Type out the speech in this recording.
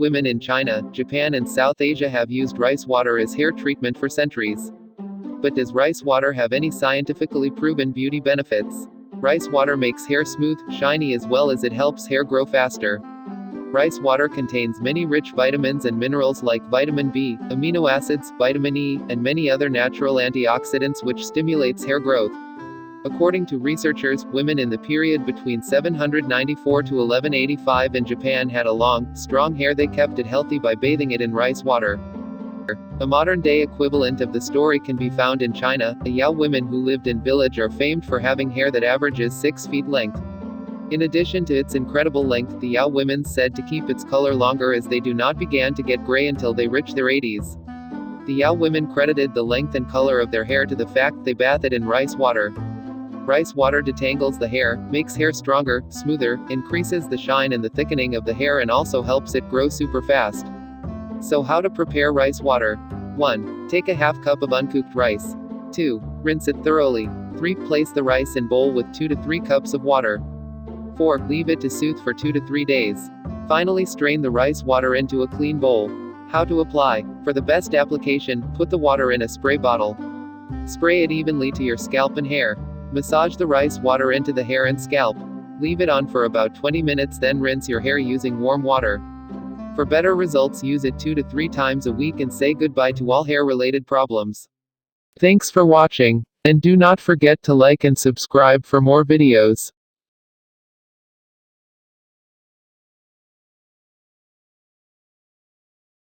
Women in China, Japan and South Asia have used rice water as hair treatment for centuries. But does rice water have any scientifically proven beauty benefits? Rice water makes hair smooth, shiny as well as it helps hair grow faster. Rice water contains many rich vitamins and minerals like vitamin B, amino acids, vitamin E, and many other natural antioxidants which stimulates hair growth. According to researchers, women in the period between 794 to 1185 in Japan had a long, strong hair. They kept it healthy by bathing it in rice water. A modern-day equivalent of the story can be found in China. The Yao women who lived in village are famed for having hair that averages 6 feet length. In addition to its incredible length, the Yao women said to keep its color longer as they do not begin to get gray until they reach their 80s. The Yao women credited the length and color of their hair to the fact they bathe it in rice water. Rice water detangles the hair, makes hair stronger, smoother, increases the shine and the thickening of the hair and also helps it grow super fast. So how to prepare rice water? 1. Take a half cup of uncooked rice. 2. Rinse it thoroughly. 3. Place the rice in bowl with 2 to 3 cups of water. 4. Leave it to soothe for 2 to 3 days. Finally strain the rice water into a clean bowl. How to apply? For the best application, put the water in a spray bottle. Spray it evenly to your scalp and hair. Massage the rice water into the hair and scalp. Leave it on for about 20 minutes, then rinse your hair using warm water. For better results, use it 2 to 3 times a week and say goodbye to all hair-related problems. Thanks for watching, and do not forget to like and subscribe for more videos.